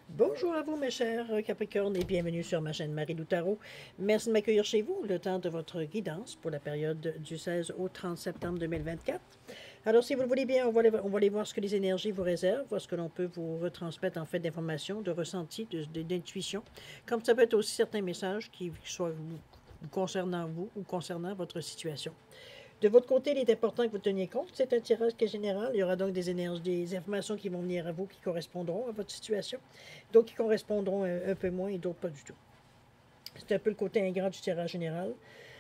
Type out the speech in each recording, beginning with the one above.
Bonjour à vous, mes chers Capricornes, et bienvenue sur ma chaîne Marie-Lou Tarot. Merci de m'accueillir chez vous, le temps de votre guidance pour la période du 16 au 30 septembre 2024. Alors, si vous le voulez bien, on va aller voir ce que les énergies vous réservent, voir ce que l'on peut vous retransmettre en fait d'informations, de ressentis, d'intuition, comme ça peut être aussi certains messages qui soient concernant vous ou concernant votre situation. De votre côté, il est important que vous teniez compte. C'est un tirage qui est général. Il y aura donc des énergies, des informations qui vont venir à vous qui correspondront à votre situation. D'autres qui correspondront un peu moins et d'autres pas du tout. C'est un peu le côté ingrat du tirage général.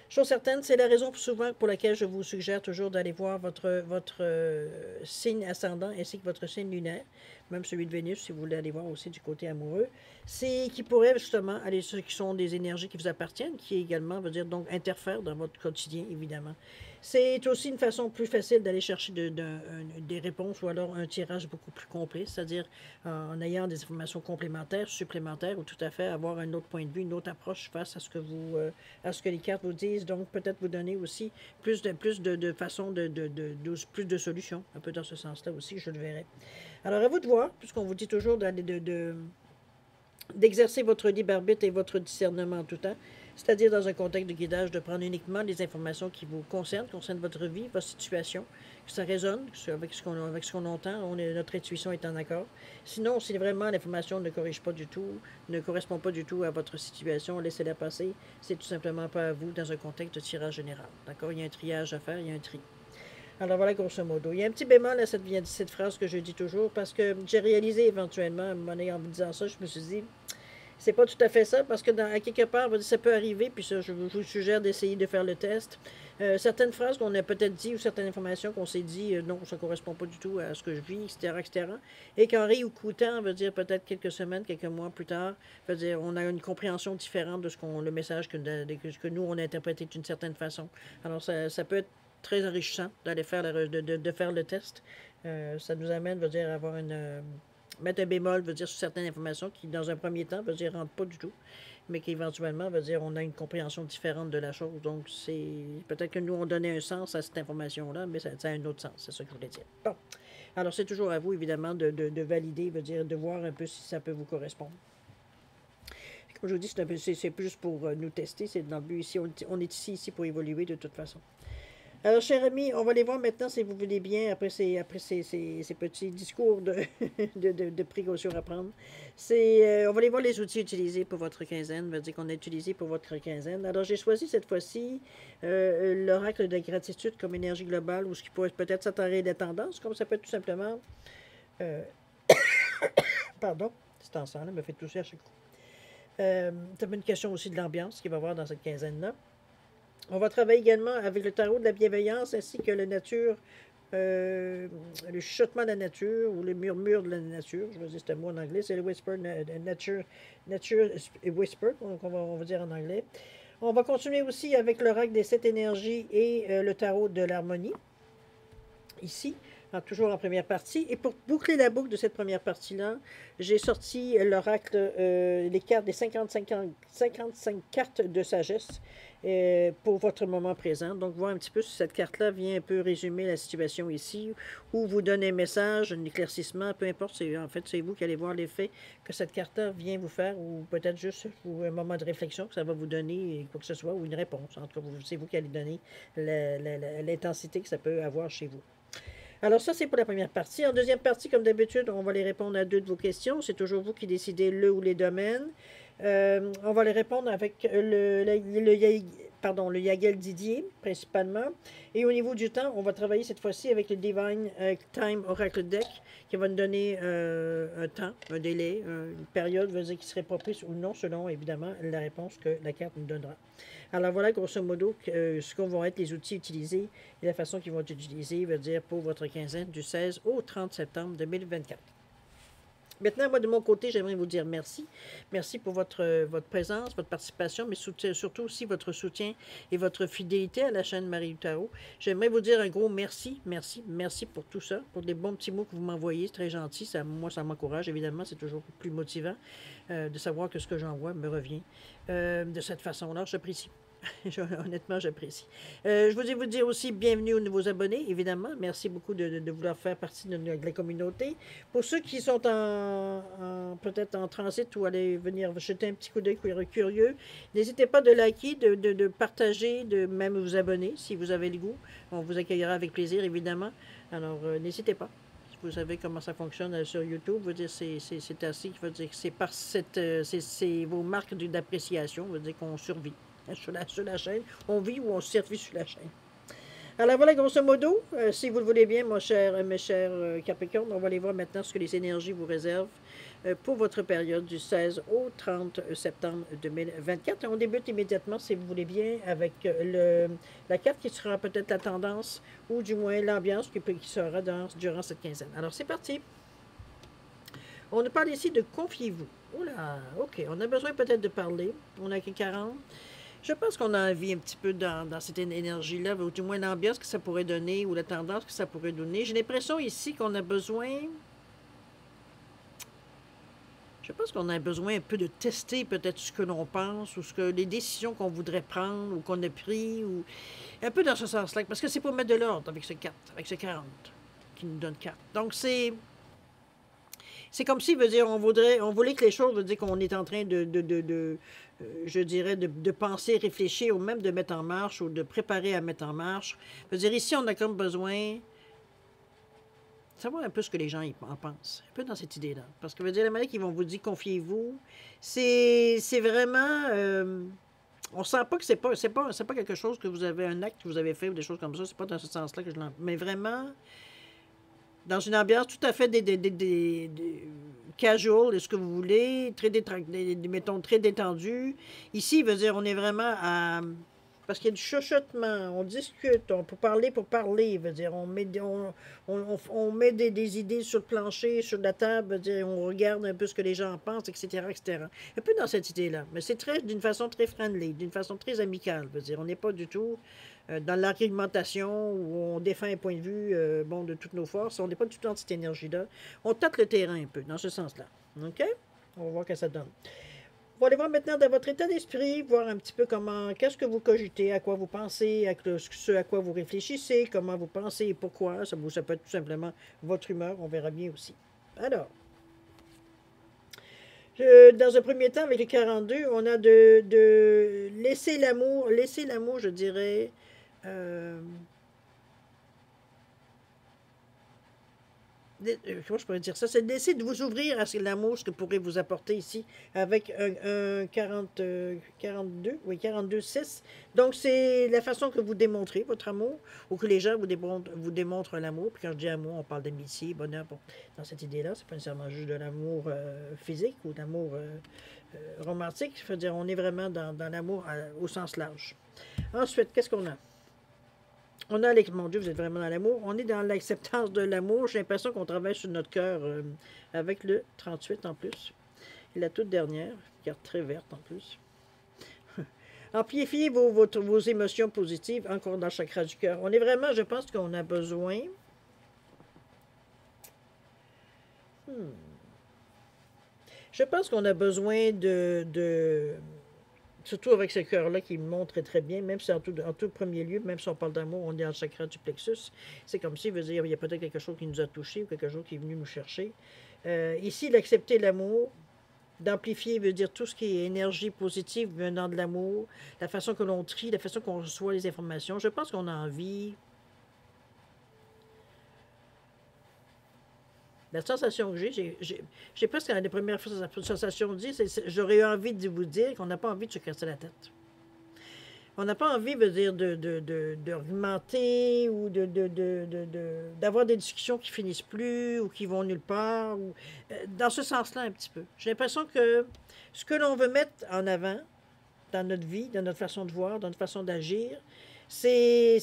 Chose certaine, c'est la raison souvent pour laquelle je vous suggère toujours d'aller voir votre signe ascendant ainsi que votre signe lunaire, même celui de Vénus, si vous voulez aller voir aussi du côté amoureux. C'est qui pourrait justement aller ceux qui sont des énergies qui vous appartiennent, qui également veut dire donc interfèrent dans votre quotidien, évidemment. C'est aussi une façon plus facile d'aller chercher des réponses ou alors un tirage beaucoup plus complet, c'est-à-dire en ayant des informations complémentaires, supplémentaires, ou tout à fait avoir un autre point de vue, une autre approche face à ce que à ce que les cartes vous disent. Donc peut-être vous donner aussi plus de façons plus de solutions, un peu dans ce sens-là aussi, je le verrai. Alors à vous de voir, puisqu'on vous dit toujours d'aller d'exercer votre libre arbitre et votre discernement en tout temps, c'est-à-dire dans un contexte de guidage, de prendre uniquement les informations qui vous concernent votre vie, votre situation, que ça résonne avec ce qu'on entend, notre intuition est en accord. Sinon, si vraiment l'information ne corrige pas du tout, ne correspond pas du tout à votre situation, laissez-la passer. C'est tout simplement pas à vous dans un contexte de tirage général. D'accord? Il y a un triage à faire, il y a un tri. Alors voilà, grosso modo. Il y a un petit bémol à cette phrase que je dis toujours, parce que j'ai réalisé éventuellement, à un moment donné, en vous disant ça, je me suis dit, c'est pas tout à fait ça, parce que à quelque part, ça peut arriver, puis ça, je vous suggère d'essayer de faire le test. Certaines phrases qu'on a peut-être dit ou certaines informations qu'on s'est dit, non, ça ne correspond pas du tout à ce que je vis, etc., etc. Et qu'en réécoutant, veut dire peut-être quelques semaines, quelques mois plus tard, veut dire on a une compréhension différente de le message que nous, on a interprété d'une certaine façon. Alors, ça peut être très enrichissant d'aller faire de faire le test. Ça nous amène, veut dire, à avoir mettre un bémol, veut dire, sur certaines informations qui, dans un premier temps, veut dire, rentrent pas du tout, mais qu'éventuellement, veut dire, on a une compréhension différente de la chose. Donc, c'est peut-être que nous, on donnait un sens à cette information-là, mais ça a un autre sens, c'est ça que je voulais dire. Bon. Alors, c'est toujours à vous, évidemment, de valider, veut dire, de voir un peu si ça peut vous correspondre. Comme je vous dis, c'est plus pour nous tester, c'est dans le but ici, on est ici pour évoluer de toute façon. Alors, chers amis, on va les voir maintenant, si vous voulez bien, ces petits discours de précaution à prendre. On va les voir les outils utilisés pour votre quinzaine, veut dire qu'on a utilisé pour votre quinzaine. Alors, j'ai choisi cette fois-ci l'oracle de gratitude comme énergie globale, ou ce qui pourrait peut-être s'attarder des tendances, comme ça peut être tout simplement... Euh, pardon, cet ensemble me fait toucher à chaque coup. Ça peut être une question aussi de l'ambiance qu'il va y avoir dans cette quinzaine-là. On va travailler également avec le tarot de la bienveillance ainsi que le chuchotement de la nature ou le murmure de la nature. Je vais dire ce mot en anglais, c'est le whisper, nature whisper, on va dire en anglais. On va continuer aussi avec l'oracle des 7 énergies et le tarot de l'harmonie, ici, toujours en première partie. Et pour boucler la boucle de cette première partie-là, j'ai sorti l'oracle, les cartes des 55 cartes de sagesse pour votre moment présent. Donc, voir un petit peu si cette carte-là vient un peu résumer la situation ici, ou vous donne un message, un éclaircissement, peu importe. En fait, c'est vous qui allez voir l'effet que cette carte-là vient vous faire, ou peut-être juste ou un moment de réflexion que ça va vous donner, quoi que ce soit, ou une réponse. En tout cas, c'est vous qui allez donner l'intensité que ça peut avoir chez vous. Alors ça, c'est pour la première partie. En deuxième partie, comme d'habitude, on va les répondre à 2 de vos questions. C'est toujours vous qui décidez le ou les domaines. On va les répondre avec le Yagel Didier, principalement. Et au niveau du temps, on va travailler cette fois-ci avec le Divine Time Oracle Deck, qui va nous donner un temps, un délai, une période, qui serait propice ou non, selon, évidemment, la réponse que la carte nous donnera. Alors voilà, grosso modo, ce qu'on vont être les outils utilisés et la façon qu'ils vont être utilisés, veut dire pour votre quinzaine du 16 au 30 septembre 2024. Maintenant, moi, de mon côté, j'aimerais vous dire merci. Merci pour votre présence, votre participation, mais surtout aussi votre soutien et votre fidélité à la chaîne Marie Tarot. J'aimerais vous dire un gros merci, merci, merci pour tout ça, pour les bons petits mots que vous m'envoyez. C'est très gentil. Moi, ça m'encourage, évidemment. C'est toujours plus motivant de savoir que ce que j'envoie me revient de cette façon-là. J'apprécie. Honnêtement, j'apprécie. Je voudrais vous dire aussi bienvenue aux nouveaux abonnés, évidemment. Merci beaucoup de vouloir faire partie de la communauté. Pour ceux qui sont peut-être en transit ou aller venir jeter un petit coup d'œil curieux, n'hésitez pas de liker, de partager, de même vous abonner si vous avez le goût. On vous accueillera avec plaisir, évidemment. Alors, n'hésitez pas. Vous savez comment ça fonctionne sur YouTube. Veut dire c'est assez. Veut dire que c'est par c'est vos marques d'appréciation. Veut dire qu'on survit sur la chaîne. On vit ou on survit sur la chaîne. Alors voilà, grosso modo, si vous le voulez bien, mes chers Capricornes, on va aller voir maintenant ce que les énergies vous réservent pour votre période du 16 au 30 septembre 2024. Et on débute immédiatement, si vous voulez bien, avec la carte qui sera peut-être la tendance ou du moins l'ambiance qui sera durant cette quinzaine. Alors c'est parti. On nous parle ici de confiez-vous. Oula, ok, on a besoin peut-être de parler. On a que 40. Je pense qu'on a envie un petit peu dans cette énergie-là, ou du moins l'ambiance que ça pourrait donner, ou la tendance que ça pourrait donner. J'ai l'impression ici qu'on a besoin... Je pense qu'on a besoin un peu de tester peut-être ce que l'on pense, ou les décisions qu'on voudrait prendre, ou qu'on a pris, ou un peu dans ce sens-là. Parce que c'est pour mettre de l'ordre avec ce 4, avec ce 40, qui nous donne 4. Donc c'est comme si, veut dire, on voulait que les choses, veut dire qu'on est en train je dirais, de penser, réfléchir, ou même de mettre en marche, ou de préparer à mettre en marche. Veut dire, ici, on a comme besoin de savoir un peu ce que les gens en pensent. Un peu dans cette idée-là. Parce que, veut dire, la manière qu'ils vont vous dire, confiez-vous, c'est vraiment... on sent pas que c'est pas quelque chose que vous avez, un acte que vous avez fait, ou des choses comme ça. C'est pas dans ce sens-là que je l'en... Mais vraiment... dans une ambiance tout à fait casual, est-ce que vous voulez, mettons, très détendu. Ici, veut dire, on est vraiment à... Parce qu'il y a du chuchotement, on discute, on peut parler pour parler, veut dire, on met des idées sur le plancher, sur la table, veut dire, on regarde un peu ce que les gens en pensent, etc., etc. Un peu dans cette idée-là, mais c'est d'une façon très friendly, d'une façon très amicale, veut dire, on n'est pas du tout dans l'argumentation où on défend un point de vue, bon, de toutes nos forces, on n'est pas du tout dans cette énergie-là. On tâte le terrain un peu, dans ce sens-là. OK? On va voir ce que ça donne. On va aller voir maintenant dans votre état d'esprit, voir un petit peu qu'est-ce que vous cogitez, à quoi vous pensez, ce à quoi vous réfléchissez, comment vous pensez et pourquoi. Ça peut être tout simplement votre humeur, on verra bien aussi. Alors, dans un premier temps, avec les 42, on a de laisser l'amour, je dirais, comment je pourrais dire ça? C'est d'essayer de vous ouvrir à l'amour, ce que pourrait vous apporter ici, avec un 42, oui, 42,6. Donc, c'est la façon que vous démontrez votre amour, ou que les gens vous démontrent l'amour. Puis quand je dis amour, on parle d'amitié, bonheur. Bon, dans cette idée-là, c'est pas nécessairement juste de l'amour physique ou d'amour romantique. Je veux dire, on est vraiment dans l'amour au sens large. Ensuite, qu'est-ce qu'on a? On a, mon Dieu, vous êtes vraiment dans l'amour. On est dans l'acceptance de l'amour. J'ai l'impression qu'on travaille sur notre cœur avec le 38 en plus. Et la toute dernière, carte très verte en plus. Amplifiez vos émotions positives encore dans le chakra du cœur. On est vraiment, je pense qu'on a besoin... Je pense qu'on a besoin surtout avec ce cœur-là qui me montre très bien, même si en tout premier lieu, même si on parle d'amour, on est dans le chakra du plexus. C'est comme si, veut dire, il y a peut-être quelque chose qui nous a touchés ou quelque chose qui est venu nous chercher. Ici, d'accepter l'amour, d'amplifier, veut dire tout ce qui est énergie positive venant de l'amour, la façon que l'on trie, la façon qu'on reçoit les informations. Je pense qu'on a envie... La sensation que j'ai presque dans les premières sensations dit, j'aurais eu envie de vous dire qu'on n'a pas envie de se casser la tête. On n'a pas envie, veut dire, d'argumenter ou d'avoir des discussions qui finissent plus ou qui vont nulle part. Ou, dans ce sens-là, un petit peu. J'ai l'impression que ce que l'on veut mettre en avant dans notre vie, dans notre façon de voir, dans notre façon d'agir, il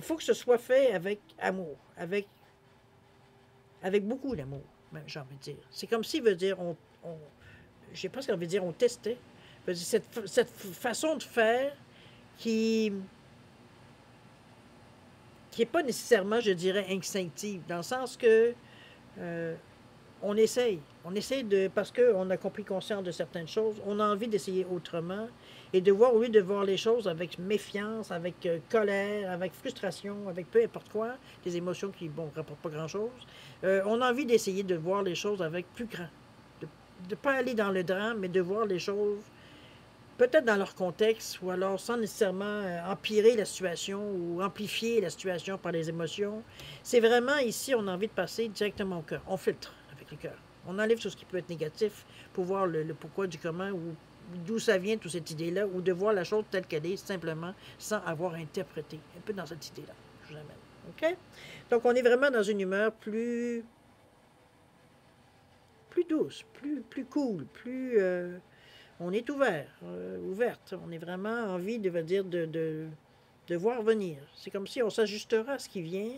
faut que ce soit fait avec amour, avec beaucoup d'amour, j'ai envie de dire. C'est comme si, veut dire, j'ai presque envie de dire, on testait. Veut dire, cette façon de faire qui n'est pas nécessairement, je dirais, instinctive, dans le sens que on essaye. Parce qu'on a compris conscience de certaines choses, on a envie d'essayer autrement et de voir, au lieu de voir les choses avec méfiance, avec colère, avec frustration, avec peu importe quoi, des émotions qui, bon, ne rapportent pas grand-chose, on a envie d'essayer de voir les choses avec plus grand, de pas aller dans le drame, mais de voir les choses peut-être dans leur contexte, ou alors sans nécessairement empirer la situation ou amplifier la situation par les émotions. C'est vraiment ici, on a envie de passer directement au cœur. On filtre avec le cœur. On enlève tout ce qui peut être négatif pour voir le pourquoi du comment ou d'où ça vient, toute cette idée-là, ou de voir la chose telle qu'elle est, simplement, sans avoir interprété. Un peu dans cette idée-là, je vous amène. OK? Donc, on est vraiment dans une humeur plus douce, plus cool, on est ouverte. On est vraiment envie de voir venir. C'est comme si on s'ajustera à ce qui vient,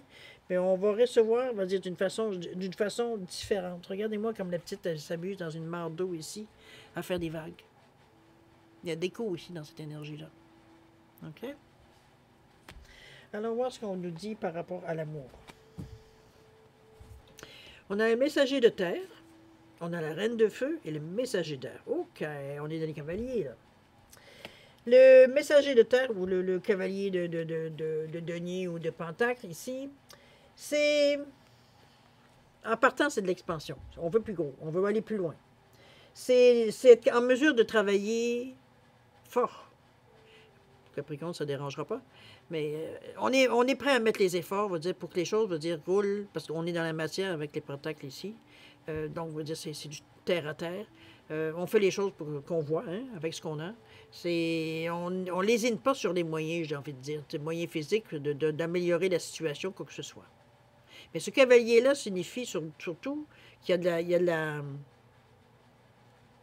mais on va recevoir, on va dire, d'une façon différente. Regardez-moi comme la petite, elle s'amuse dans une mare d'eau ici, à faire des vagues. Il y a d'écho aussi dans cette énergie-là. OK? Allons voir ce qu'on nous dit par rapport à l'amour. On a un messager de terre, on a la reine de feu et le messager d'air. OK, on est dans les cavaliers, là. Le messager de terre, ou le cavalier de denier ou de pentacle, ici, c'est... En partant, c'est de l'expansion. On veut plus gros, on veut aller plus loin. C'est être en mesure de travailler fort. Capricorne, ça ne dérangera pas. Mais on est prêt à mettre les efforts, veut dire, pour que les choses, veut dire, roulent, parce qu'on est dans la matière avec les pentacles ici. Donc, veut dire, c'est du terre à terre. On fait les choses pour qu'on voit, hein, avec ce qu'on a. On lésine pas sur les moyens, j'ai envie de dire, les moyens physiques d'améliorer la situation, quoi que ce soit. Mais ce cavalier-là signifie surtout qu'il y a de la...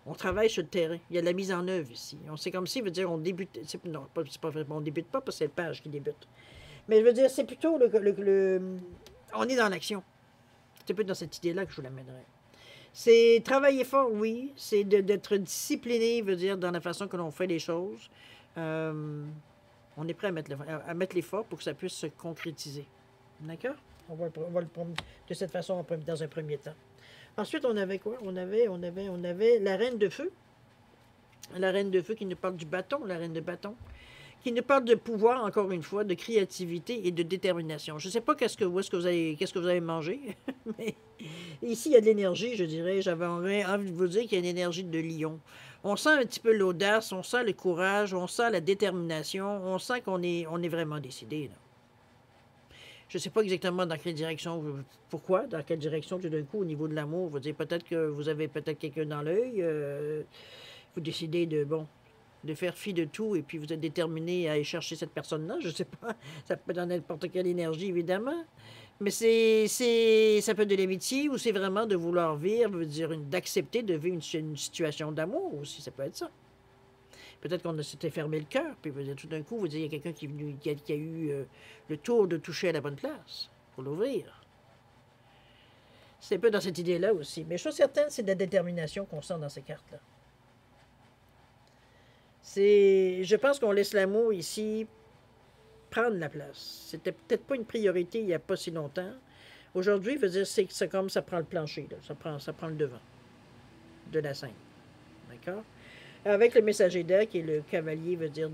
On travaille sur le terrain. Il y a de la mise en œuvre ici. C'est comme si, veut dire, on débute... Non, c'est pas vrai, on débute pas parce que c'est le page qui débute. Mais je veux dire, c'est plutôt on est dans l'action. C'est un peu dans cette idée-là que je vous l'amènerais. C'est travailler fort, oui. C'est d'être discipliné, veut dire, dans la façon que l'on fait les choses. On est prêt à mettre l'effort pour que ça puisse se concrétiser. D'accord? On va le prendre de cette façon dans un premier temps. Ensuite, on avait quoi? On avait la reine de feu. La reine de feu qui nous parle du bâton, la reine de bâton. Qui nous parle de pouvoir, encore une fois, de créativité et de détermination. Je ne sais pas qu'est-ce que vous avez mangé, mais ici, il y a de l'énergie, je dirais. J'avais envie de vous dire qu'il y a une énergie de lion. On sent un petit peu l'audace, on sent le courage, on sent la détermination, on sent qu'on est vraiment décidé, là. Je ne sais pas exactement dans quelle direction, pourquoi, dans quelle direction tout d'un coup au niveau de l'amour. Vous dire peut-être que vous avez peut-être quelqu'un dans l'œil, vous décidez de faire fi de tout et puis vous êtes déterminé à aller chercher cette personne-là. Je ne sais pas, ça peut être dans n'importe quelle énergie évidemment, mais ça peut être de l'amitié ou c'est vraiment de vouloir vivre, veut dire d'accepter de vivre une situation d'amour aussi, ça peut être ça. Peut-être qu'on s'était fermé le cœur, puis tout d'un coup, vous dites, il y a quelqu'un qui a eu le tour de toucher à la bonne place pour l'ouvrir. C'est un peu dans cette idée-là aussi. Mais chose certaine, c'est de la détermination qu'on sent dans ces cartes-là. Je pense qu'on laisse l'amour ici prendre la place. C'était peut-être pas une priorité il n'y a pas si longtemps. Aujourd'hui, veut dire, c'est comme ça prend le plancher, là. Ça prend le devant de la scène. D'accord? Avec le messager d'air, qui est le cavalier, veut dire,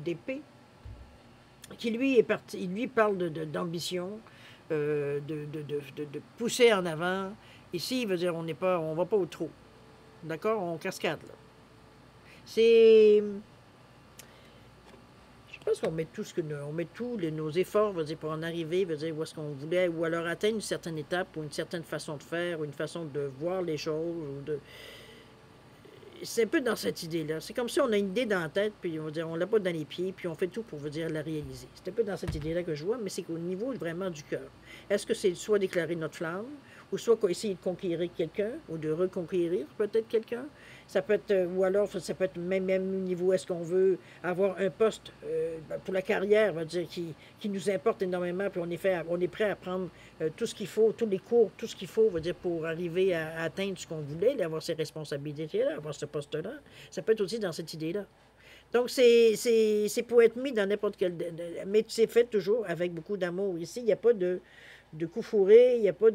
d'épée, qui lui est parti, il lui parle d'ambition, de pousser en avant. Ici, il veut dire, on va pas au trou. D'accord? On cascade, là. Je pense qu'on met tous nos efforts, veut dire, pour en arriver, veut dire, où est-ce qu'on voulait, ou alors atteindre une certaine étape, ou une certaine façon de faire, ou une façon de voir les choses, c'est un peu dans cette idée-là. C'est comme si on a une idée dans la tête, puis on l'a pas dans les pieds, puis on fait tout pour, veut dire, la réaliser. C'est un peu dans cette idée-là que je vois, mais c'est qu'au niveau vraiment du cœur. Est-ce que c'est soit déclarer notre flamme, ou soit essayer de conquérir quelqu'un, ou de reconquérir peut-être quelqu'un? Ça peut être, ou alors ça peut être même au niveau, est-ce qu'on veut avoir un poste pour la carrière, veut dire, qui nous importe énormément, puis on est prêt à prendre tout ce qu'il faut, tous les cours, tout ce qu'il faut, veut dire, pour arriver à atteindre ce qu'on voulait, avoir ces responsabilités-là, avoir ce poste-là. Ça peut être aussi dans cette idée-là. Donc, c'est pour être mis dans n'importe quel... Mais c'est fait toujours avec beaucoup d'amour ici. Il n'y a pas de coups fourrés, il n'y a pas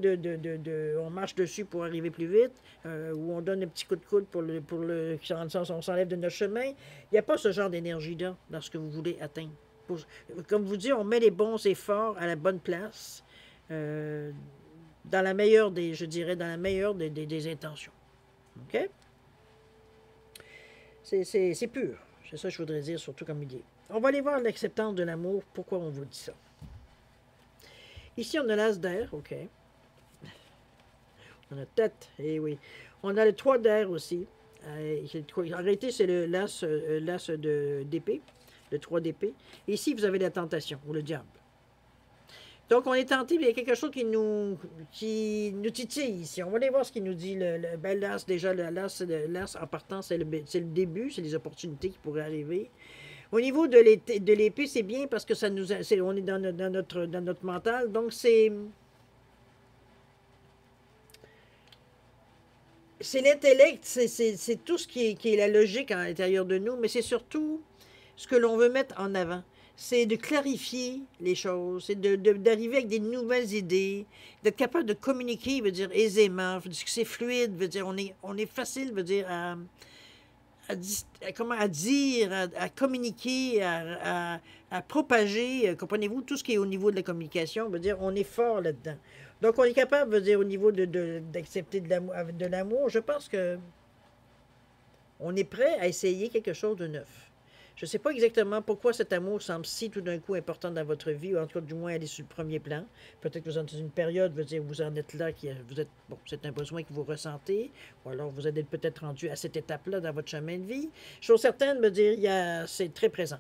on marche dessus pour arriver plus vite, ou on donne un petit coup de coude on s'enlève de notre chemin. Il n'y a pas ce genre d'énergie-là dans ce que vous voulez atteindre. Comme vous dites, on met les bons efforts à la bonne place, dans la meilleure des intentions. OK? C'est pur. C'est ça que je voudrais dire, surtout comme idée. On va aller voir l'acceptance de l'amour. Pourquoi on vous dit ça? Ici, on a l'as d'air, OK. On a tête, eh oui. On a le 3 d'air aussi. En réalité, c'est le l'as d'épée, le 3 d'épée. Ici, vous avez la tentation, ou le diable. Donc, on est tenté, mais il y a quelque chose qui nous titille ici. On va aller voir ce qu'il nous dit. L'as, déjà, l'as en partant, c'est le début, c'est les opportunités qui pourraient arriver. Au niveau de l'épée, c'est bien parce que on est dans notre mental. Donc, c'est l'intellect, c'est tout ce qui est la logique à l'intérieur de nous, mais c'est surtout ce que l'on veut mettre en avant. C'est de clarifier les choses, c'est d'arriver avec des nouvelles idées, d'être capable de communiquer, veut dire aisément, veut dire que c'est fluide, veut dire on est facile, veut dire à dire, à communiquer, à propager, comprenez-vous, tout ce qui est au niveau de la communication, veut dire on est fort là-dedans. Donc, on est capable, veut dire, au niveau d'accepter de l'amour, je pense que on est prêt à essayer quelque chose de neuf. Je ne sais pas exactement pourquoi cet amour semble si tout d'un coup important dans votre vie, ou en tout cas, du moins, elle est sur le premier plan. Peut-être que vous êtes dans une période, veut dire, vous en êtes là, c'est un besoin que vous ressentez, ou alors vous êtes peut-être rendu à cette étape-là dans votre chemin de vie. Chose certaine, veut dire, c'est très présent.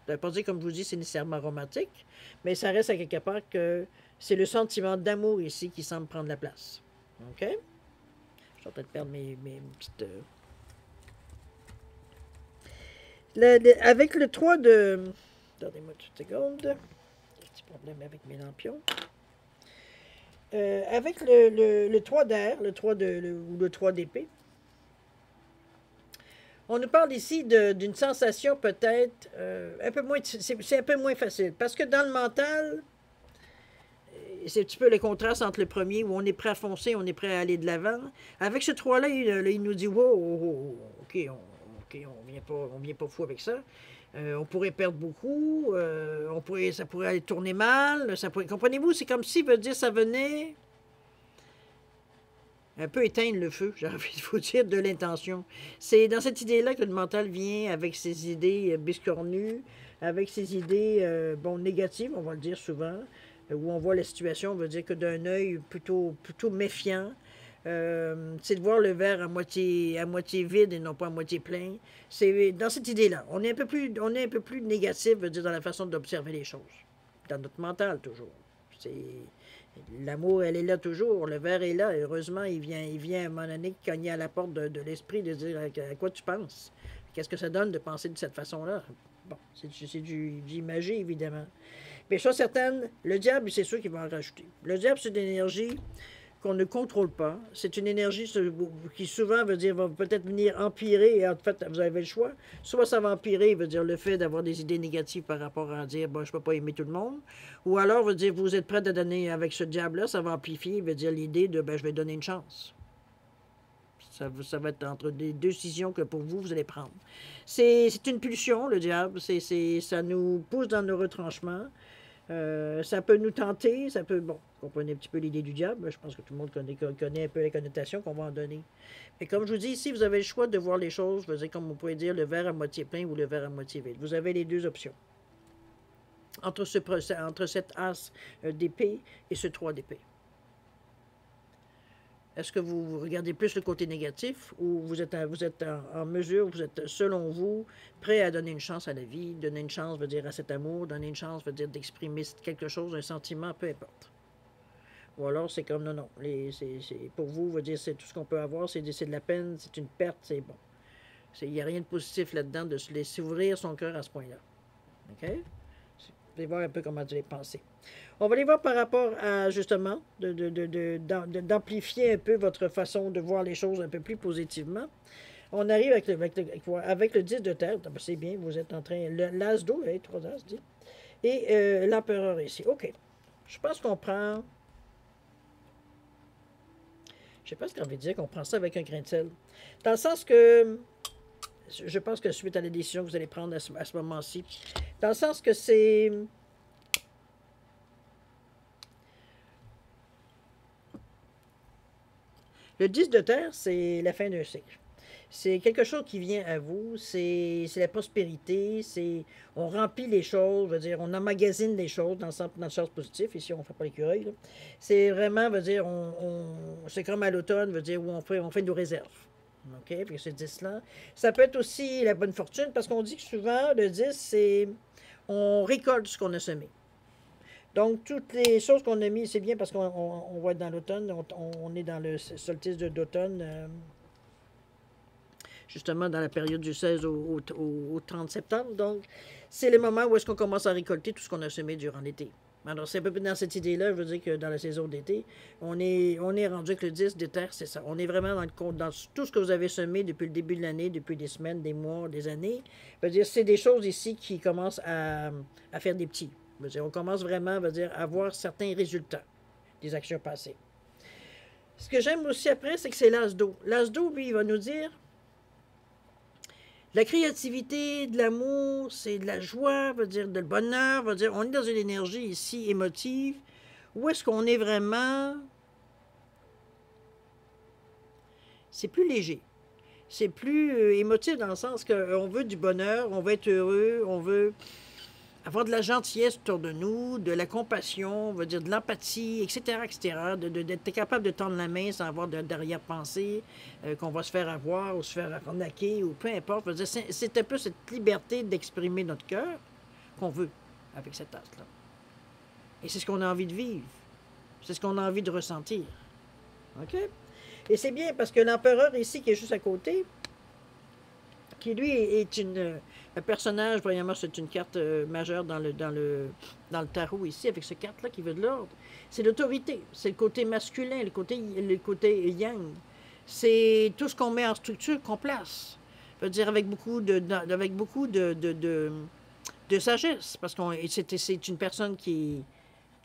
Ça ne veut pas dire, comme je vous dis, c'est nécessairement romantique, mais ça reste à quelque part que c'est le sentiment d'amour ici qui semble prendre la place. OK? Je suis en train de perdre mes petites... avec le 3 de... Attendez-moi une seconde. J'ai un petit problème avec mes lampions. Avec le 3 d'air, ou le 3 d'épée, on nous parle ici d'une sensation peut-être un peu moins... C'est un peu moins facile. Parce que dans le mental... C'est un petit peu le contraste entre le premier où on est prêt à foncer, on est prêt à aller de l'avant. Avec ce 3-là, il nous dit wow, OK, on vient pas fou avec ça. On pourrait perdre beaucoup, ça pourrait aller tourner mal. Comprenez-vous, c'est comme si, veut dire, ça venait un peu éteindre le feu, j'ai envie de vous dire, de l'intention. C'est dans cette idée-là que le mental vient avec ses idées biscornues, avec ses idées, négatives, on va le dire souvent, où on voit la situation, on veut dire que d'un œil plutôt méfiant, c'est de voir le verre à moitié vide et non pas à moitié plein. C'est dans cette idée-là. On est un peu plus négatif, veut dire, dans la façon d'observer les choses. Dans notre mental, toujours. L'amour, elle est là toujours. Le verre est là. Heureusement, il vient à un moment donné cogner à la porte de l'esprit, de dire à quoi tu penses. Qu'est-ce que ça donne de penser de cette façon-là? Bon, c'est du imagie, évidemment. Mais chose certaine, le diable, c'est sûr qu'il va en rajouter. Le diable, c'est une énergie qu'on ne contrôle pas. C'est une énergie qui souvent veut dire va peut-être venir empirer. Et en fait, vous avez le choix. Soit ça va empirer, veut dire le fait d'avoir des idées négatives par rapport à dire bon, je peux pas aimer tout le monde. Ou alors veut dire vous êtes prêt à donner avec ce diable-là, ça va amplifier, veut dire l'idée de je vais donner une chance. Ça va être entre des décisions que pour vous allez prendre. C'est une pulsion, le diable. Ça nous pousse dans nos retranchements. Ça peut nous tenter, ça peut... Bon, vous comprenez un petit peu l'idée du diable. Je pense que tout le monde connaît un peu les connotations qu'on va en donner. Mais comme je vous dis, ici, vous avez le choix de voir les choses, vous avez, comme on pourrait dire, le verre à moitié plein ou le verre à moitié vide. Vous avez les deux options. Entre cet as d'épée et ce 3 d'épée. Est-ce que vous regardez plus le côté négatif ou vous êtes en mesure, vous êtes, selon vous, prêt à donner une chance à la vie, donner une chance, veut dire, à cet amour, donner une chance, veut dire, d'exprimer quelque chose, un sentiment, peu importe. Ou alors, c'est comme, non, pour vous, veut dire, c'est tout ce qu'on peut avoir, c'est de la peine, c'est une perte, c'est bon. Il n'y a rien de positif là-dedans de se laisser ouvrir son cœur à ce point-là. OK? Vous allez voir un peu comment vous allez penser. On va aller voir par rapport à, justement, d'amplifier un peu votre façon de voir les choses un peu plus positivement. On arrive avec le 10 de terre. C'est bien, vous êtes en train... L'as d'eau, 3 as, dit. Et l'empereur ici. OK. Je pense qu'on prend... Je sais pas ce qu'on veut dire qu'on prend ça avec un grain de sel. Dans le sens que... Je pense que suite à la décision que vous allez prendre à ce moment-ci, dans le sens que c'est... Le 10 de terre, c'est la fin d'un cycle. C'est quelque chose qui vient à vous, c'est la prospérité, c'est on remplit les choses, veut dire, on emmagasine les choses dans le sens positif, ici on ne fait pas l'écureuil. C'est vraiment, veut dire, c'est comme à l'automne, veut dire, où on fait nos réserves. OK? Puis ce 10-là. Ça peut être aussi la bonne fortune, parce qu'on dit que souvent, le 10, c'est on récolte ce qu'on a semé. Donc, toutes les choses qu'on a mis, c'est bien parce qu'on va être dans l'automne, on est dans le solstice d'automne, justement dans la période du 16 au 30 septembre. Donc, c'est le moment où est-ce qu'on commence à récolter tout ce qu'on a semé durant l'été. Alors, c'est un peu dans cette idée-là, je veux dire que dans la saison d'été, on est rendu avec le 10 des terres, c'est ça. On est vraiment dans tout ce que vous avez semé depuis le début de l'année, depuis des semaines, des mois, des années. Je veux dire, c'est des choses ici qui commencent à faire des petits. Je veux dire, on commence vraiment, je veux dire, à voir certains résultats des actions passées. Ce que j'aime aussi après, c'est que c'est l'as d'eau. L'as d'eau, lui, il va nous dire la créativité, de l'amour, c'est de la joie, veut dire de le bonheur, veut dire on est dans une énergie ici émotive. Où est-ce qu'on est vraiment? C'est plus léger. C'est plus émotif dans le sens qu'on veut du bonheur, on veut être heureux, on veut avoir de la gentillesse autour de nous, de la compassion, on veut dire de l'empathie, etc., etc., d'être capable de tendre la main sans avoir d'arrière-pensée, qu'on va se faire avoir ou se faire arnaquer ou peu importe. C'est un peu cette liberté d'exprimer notre cœur qu'on veut avec cet as-là. Et c'est ce qu'on a envie de vivre. C'est ce qu'on a envie de ressentir. OK? Et c'est bien parce que l'empereur ici, qui est juste à côté, qui lui est un personnage, premièrement, c'est une carte majeure dans le tarot ici, avec cette carte-là qui veut de l'ordre. C'est l'autorité, c'est le côté masculin, le côté yang. C'est tout ce qu'on met en structure qu'on place. Je veux dire, avec beaucoup de sagesse, parce que c'est une personne qui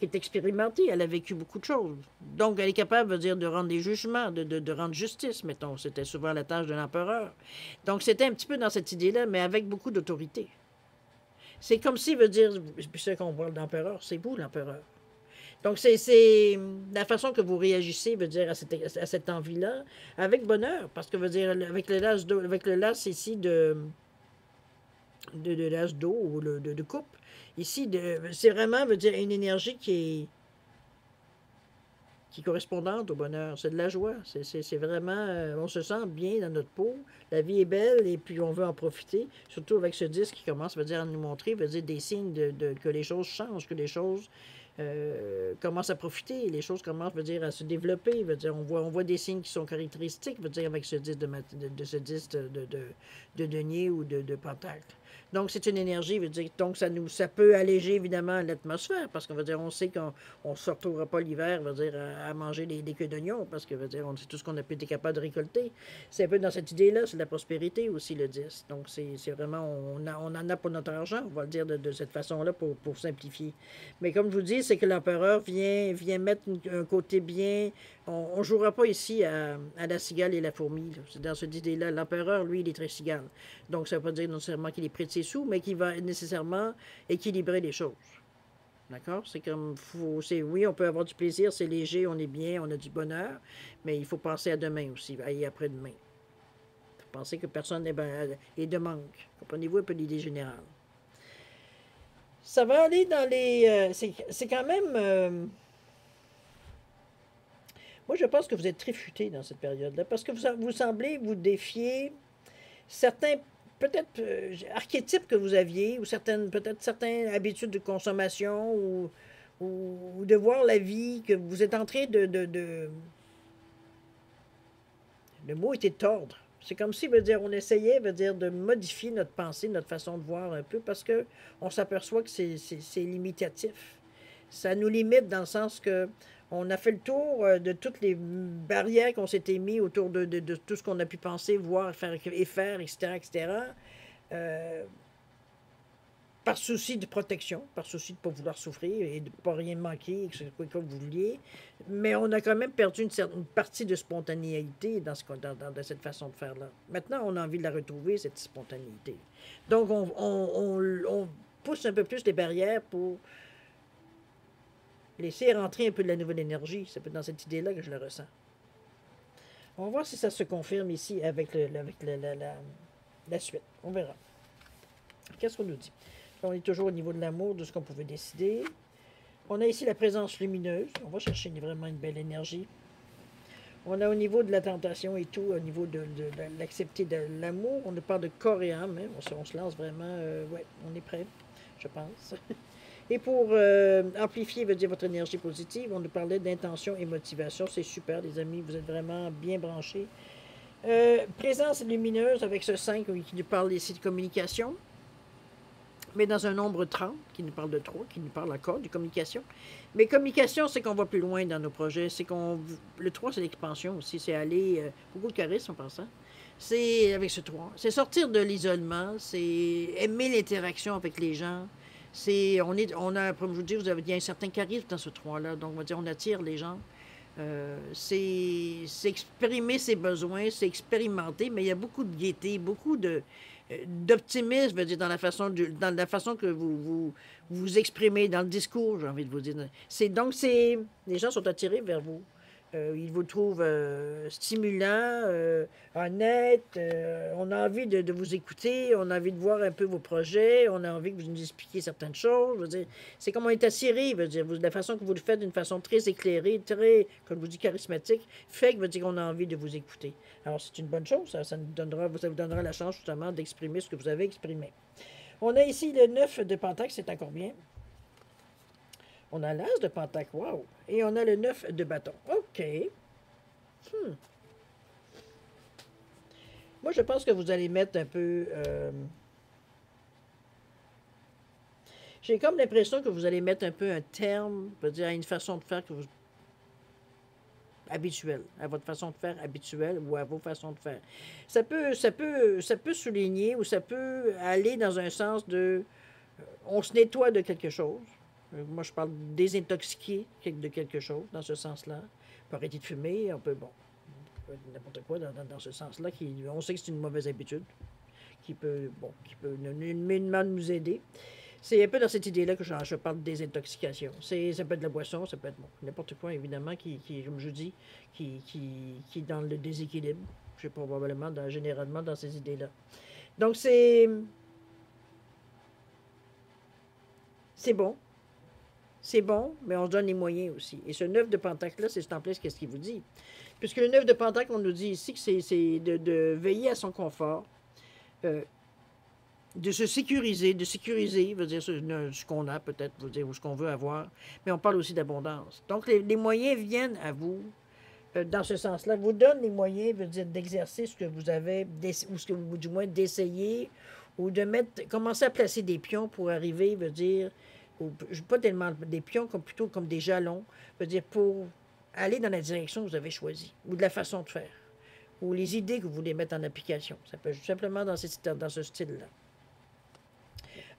est expérimentée, elle a vécu beaucoup de choses. Donc, elle est capable, veut dire, de rendre des jugements, de rendre justice, mettons. C'était souvent la tâche de l'empereur. Donc, c'était un petit peu dans cette idée-là, mais avec beaucoup d'autorité. C'est comme si, veut dire, puis c'est qu'on voit l'empereur, c'est vous l'empereur. Donc, c'est la façon que vous réagissez, veut dire, à cette envie-là, avec bonheur, parce que, veut dire, avec le las ici de l'âge d'eau ou de coupe, ici, c'est vraiment, veut dire, une énergie qui est correspondante au bonheur. C'est de la joie. C'est vraiment, on se sent bien dans notre peau. La vie est belle et puis on veut en profiter. Surtout avec ce disque qui commence, veut dire, à nous montrer, veut dire, des signes que les choses changent, que les choses commencent à profiter, les choses commencent, veut dire, à se développer. Veut dire, on voit des signes qui sont caractéristiques, veut dire, avec ce disque ce disque de denier ou de pentacle. Donc, c'est une énergie, veut dire, donc ça peut alléger évidemment l'atmosphère, parce qu'on veut dire, on sait qu'on ne se retrouvera pas l'hiver, veut dire, à manger des queues d'oignons, parce que veut dire, c'est tout ce qu'on a pu être capable de récolter. C'est un peu dans cette idée-là, c'est de la prospérité aussi, le 10. Donc, c'est vraiment, on en a pour notre argent, on va le dire de cette façon-là pour simplifier. Mais comme je vous dis, c'est que l'empereur vient mettre un côté bien. On ne jouera pas ici à la cigale et la fourmi. C'est dans cette idée-là. L'empereur, lui, il est très cigale. Donc, ça ne veut pas dire nécessairement qu'il est près de ses sous, mais qu'il va nécessairement équilibrer les choses. D'accord? C'est comme, oui, on peut avoir du plaisir, c'est léger, on est bien, on a du bonheur, mais il faut penser à demain aussi, et après-demain. Il faut penser que personne est de manque. Comprenez-vous un peu l'idée générale? Ça va aller dans les... c'est quand même... moi, je pense que vous êtes très futé dans cette période-là, parce que vous semblez vous défier certains, peut-être, archétypes que vous aviez, ou peut-être certaines habitudes de consommation, ou de voir la vie, que vous êtes en train le mot était de tordre. C'est comme si, veut dire, on essayait, veut dire, de modifier notre pensée, notre façon de voir un peu, parce que on s'aperçoit que c'est limitatif. Ça nous limite dans le sens que on a fait le tour de toutes les barrières qu'on s'était mis autour de tout ce qu'on a pu penser, voir, faire, etc., etc. Euh, par souci de protection, par souci de ne pas vouloir souffrir et de ne pas rien manquer, que ce soit comme vous vouliez. Mais on a quand même perdu une partie de spontanéité dans cette façon de faire-là. Maintenant, on a envie de la retrouver, cette spontanéité. Donc, on pousse un peu plus les barrières pour laisser rentrer un peu de la nouvelle énergie. C'est dans cette idée-là que je le ressens. On va voir si ça se confirme ici avec, la suite. On verra. Qu'est-ce qu'on nous dit? On est toujours au niveau de l'amour, de ce qu'on pouvait décider. On a ici la présence lumineuse. On va chercher vraiment une belle énergie. On a au niveau de la tentation et tout, au niveau de l'accepter de l'amour. On nous parle de corps et âme. Hein. On se lance vraiment. Ouais, on est prêt, je pense. Et pour amplifier, veut dire votre énergie positive, on nous parlait d'intention et motivation. C'est super, les amis. Vous êtes vraiment bien branchés. Présence lumineuse avec ce 5 qui nous parle ici de communication. Mais dans un nombre 30, qui nous parle de 3, qui nous parle encore de communication. Mais communication, c'est qu'on va plus loin dans nos projets. C'est qu'on le 3, c'est l'expansion aussi. C'est aller, beaucoup de charisme en passant. C'est avec ce 3. C'est sortir de l'isolement. C'est aimer l'interaction avec les gens. On a, comme je vous dis, il y a un certain charisme dans ce 3-là. Donc, on va dire, on attire les gens. C'est exprimer ses besoins, c'est expérimenter, mais il y a beaucoup de gaieté, beaucoup d'optimisme, veut dire, dans la façon que vous exprimez, dans le discours, j'ai envie de vous dire. Les gens sont attirés vers vous. Ils vous trouvent stimulant, honnête. On a envie de vous écouter, on a envie de voir un peu vos projets, on a envie que vous nous expliquiez certaines choses. Je veux dire, c'est comme on est attiré, veut dire, la façon que vous le faites d'une façon très éclairée, très, comme je vous dis, charismatique, fait que veut dire qu'on a envie de vous écouter. Alors, c'est une bonne chose, ça vous donnera la chance justement d'exprimer ce que vous avez exprimé. On a ici le 9 de Pentacle, c'est encore bien. On a l'As de Pentacle, wow! Et on a le 9 de bâton. OK. Moi, je pense que vous allez mettre un peu... J'ai comme l'impression que vous allez mettre un peu un terme, je veux dire, à une façon de faire que vous... habituelle, à votre façon de faire habituelle ou à vos façons de faire. Ça peut souligner ou ça peut aller dans un sens de... on se nettoie de quelque chose. Moi, je parle désintoxiquer de quelque chose, dans ce sens-là. On peut arrêter de fumer, on peut, bon, n'importe quoi dans ce sens-là. On sait que c'est une mauvaise habitude qui peut nullement nous aider. C'est un peu dans cette idée-là que je parle de désintoxication. Ça peut être de la boisson, ça peut être n'importe quoi, évidemment, qui, comme je dis, qui est dans le déséquilibre. Je sais probablement, généralement, dans ces idées-là. Donc, c'est bon. C'est bon, mais on se donne les moyens aussi. Et ce 9 de Pentacle-là, c'est en place qu'est-ce qu'il vous dit. Puisque le 9 de Pentacle, on nous dit ici que c'est de veiller à son confort, de se sécuriser, veut dire ce qu'on a peut-être, veut dire ou ce qu'on veut avoir, mais on parle aussi d'abondance. Donc, les moyens viennent à vous dans ce sens-là. Vous donne les moyens, veut dire d'exercer ce que vous avez, ou ce que vous, du moins, d'essayer, ou de commencer à placer des pions pour arriver, veut dire... pas tellement des pions, plutôt comme des jalons, veut dire pour aller dans la direction que vous avez choisie, ou de la façon de faire, ou les idées que vous voulez mettre en application. Ça peut être simplement dans ce style-là.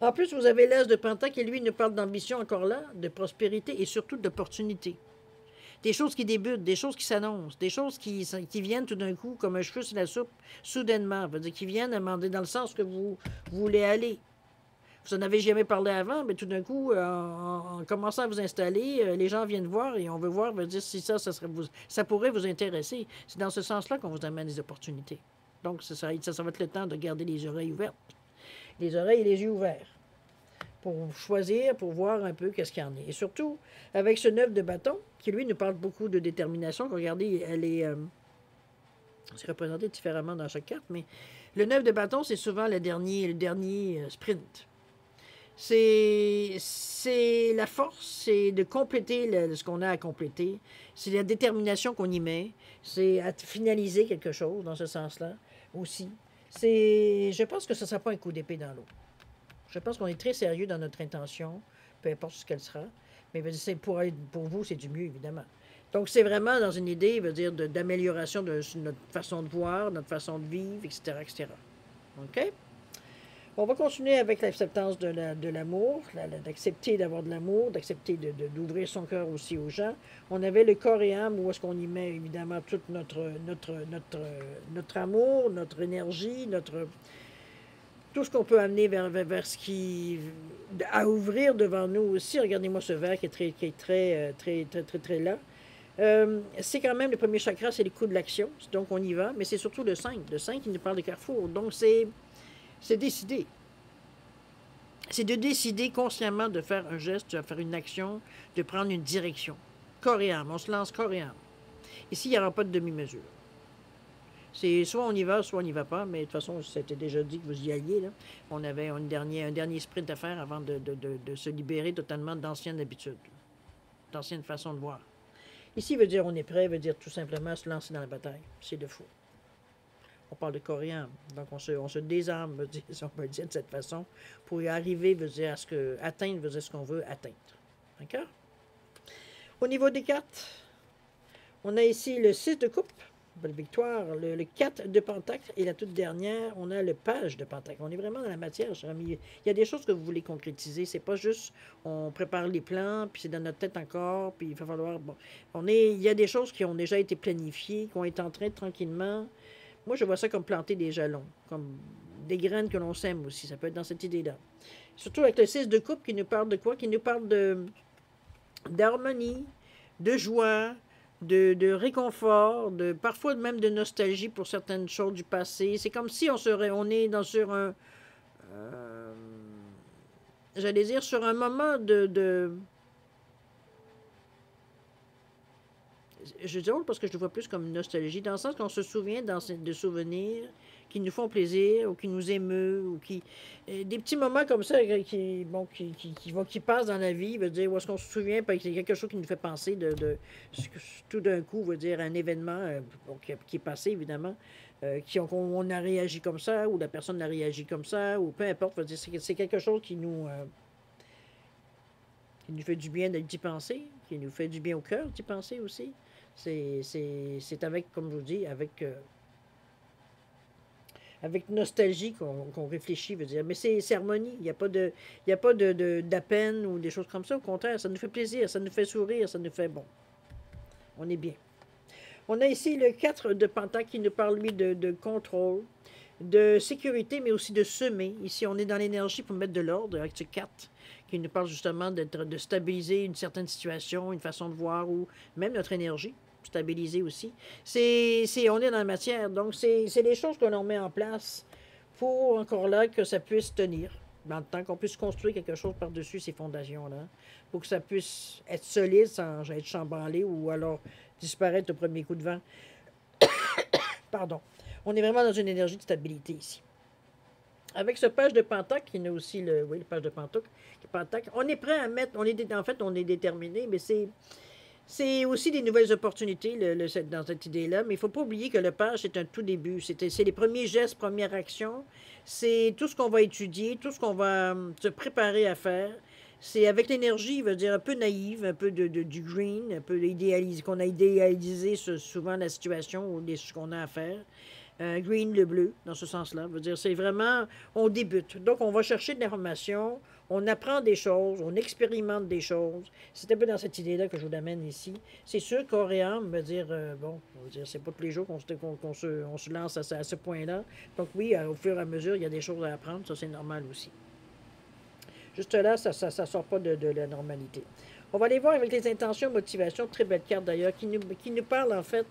En plus, vous avez l'As de Pentacle qui, lui, nous parle d'ambition encore là, de prospérité et surtout d'opportunité. Des choses qui débutent, des choses qui s'annoncent, des choses qui viennent tout d'un coup comme un cheveu sur la soupe, soudainement, veut dire qui viennent demander dans le sens que vous voulez aller. Vous n'en avez jamais parlé avant, mais tout d'un coup, en commençant à vous installer, les gens viennent voir et on veut voir, veut dire si ça pourrait vous intéresser. C'est dans ce sens-là qu'on vous amène des opportunités. Donc, ça va être le temps de garder les oreilles ouvertes. Les oreilles et les yeux ouverts. Pour choisir, pour voir un peu qu'est-ce qu'il y en a. Et surtout, avec ce 9 de bâton, qui lui nous parle beaucoup de détermination. Regardez, c'est représenté différemment dans chaque carte, mais le 9 de bâton, c'est souvent le dernier sprint. C'est la force, c'est de compléter ce qu'on a à compléter. C'est la détermination qu'on y met. C'est à finaliser quelque chose dans ce sens-là aussi. Je pense que ça ne sera pas un coup d'épée dans l'eau. Je pense qu'on est très sérieux dans notre intention, peu importe ce qu'elle sera. Mais pour vous, c'est du mieux, évidemment. Donc, c'est vraiment dans une idée, veut dire, d'amélioration de notre façon de voir, notre façon de vivre, etc., etc. OK? On va continuer avec l'acceptance de l'amour, d'accepter d'avoir de l'amour, d'accepter d'ouvrir son cœur aussi aux gens. On avait le corps et âme, où est-ce qu'on y met évidemment tout notre amour, notre énergie, tout ce qu'on peut amener vers ce qui... à ouvrir devant nous aussi. Regardez-moi ce verre qui est très là. C'est quand même le premier chakra, c'est le coup de l'action, donc on y va, mais c'est surtout le 5. Le 5 qui nous parle de carrefour, donc c'est décider. C'est de décider consciemment de faire un geste, de faire une action, de prendre une direction. Corps et âme, on se lance corps et âme. Ici, il n'y aura pas de demi-mesure. C'est soit on y va, soit on n'y va pas, mais de toute façon, c'était déjà dit que vous y alliez. Là. On avait un dernier sprint à faire avant de se libérer totalement d'anciennes habitudes, d'anciennes façons de voir. Ici, veut dire on est prêt, veut dire tout simplement se lancer dans la bataille. C'est de fou. On parle de coréen, donc on se désarme, veut dire, si on peut le dire de cette façon, pour y arriver, veut dire, atteindre, veut dire ce qu'on veut atteindre. D'accord? Au niveau des cartes, on a ici le 6 de coupe, belle victoire, le 4 de pentacle, et la toute dernière, on a le page de pentacle. On est vraiment dans la matière, cher ami. Il y a des choses que vous voulez concrétiser. C'est pas juste, on prépare les plans, puis c'est dans notre tête encore, puis il va falloir... Bon, il y a des choses qui ont déjà été planifiées, qui ont été en train tranquillement... Moi, je vois ça comme planter des jalons, comme des graines que l'on sème aussi. Ça peut être dans cette idée-là. Surtout avec le 6 de coupe qui nous parle de quoi? Qui nous parle d'harmonie, de joie, de réconfort, parfois même de nostalgie pour certaines choses du passé. C'est comme si on est sur un... j'allais dire sur un moment je dis drôle parce que je le vois plus comme une nostalgie, dans le sens qu'on se souvient de souvenirs qui nous font plaisir ou qui nous émeut ou qui... des petits moments comme ça qui passent dans la vie, veut dire, où est-ce qu'on se souvient, parce qu'il y a quelque chose qui nous fait penser tout d'un coup, veut dire, un événement qui est passé, évidemment, on a réagi comme ça, ou la personne a réagi comme ça, ou peu importe, veut dire, c'est quelque chose qui nous fait du bien d'y penser, qui nous fait du bien au cœur d'y penser aussi. C'est avec, comme je vous dis, avec nostalgie qu'on réfléchit, veut dire. Mais c'est harmonie. Il n'y a pas d'appel ou des choses comme ça. Au contraire, ça nous fait plaisir, ça nous fait sourire, ça nous fait bon. On est bien. On a ici le 4 de pentacle qui nous parle, lui, de contrôle, de sécurité, mais aussi de semer. Ici, on est dans l'énergie pour mettre de l'ordre avec ce 4 qui nous parle justement de stabiliser une certaine situation, une façon de voir, ou même notre énergie, stabiliser aussi. On est dans la matière, donc c'est les choses que l'on met en place pour, encore là, que ça puisse tenir, dans le temps qu'on puisse construire quelque chose par-dessus ces fondations-là, pour que ça puisse être solide sans être chambranlé ou alors disparaître au premier coup de vent. Pardon. On est vraiment dans une énergie de stabilité ici. Avec ce page de pentacle, qui est aussi le page de pentacle, on est prêt à mettre, en fait, on est déterminé, mais c'est aussi des nouvelles opportunités dans cette idée-là, mais il ne faut pas oublier que le page, c'est un tout début. C'est les premiers gestes, premières actions. C'est tout ce qu'on va étudier, tout ce qu'on va se préparer à faire. C'est avec l'énergie, veut dire un peu naïve, un peu du green, un peu qu'on a idéalisé souvent la situation ou ce qu'on a à faire. Green, le bleu, dans ce sens-là. Veut dire, c'est vraiment, on débute. Donc, on va chercher de l'information, on apprend des choses, on expérimente des choses. C'est un peu dans cette idée-là que je vous amène ici. C'est sûr, corps et âme, veut dire, c'est pas tous les jours qu'on se lance à ce point-là. Donc, oui, au fur et à mesure, il y a des choses à apprendre, ça, c'est normal aussi. Juste là, ça sort pas de la normalité. On va aller voir avec les intentions, motivations, très belle carte d'ailleurs, qui nous parle en fait.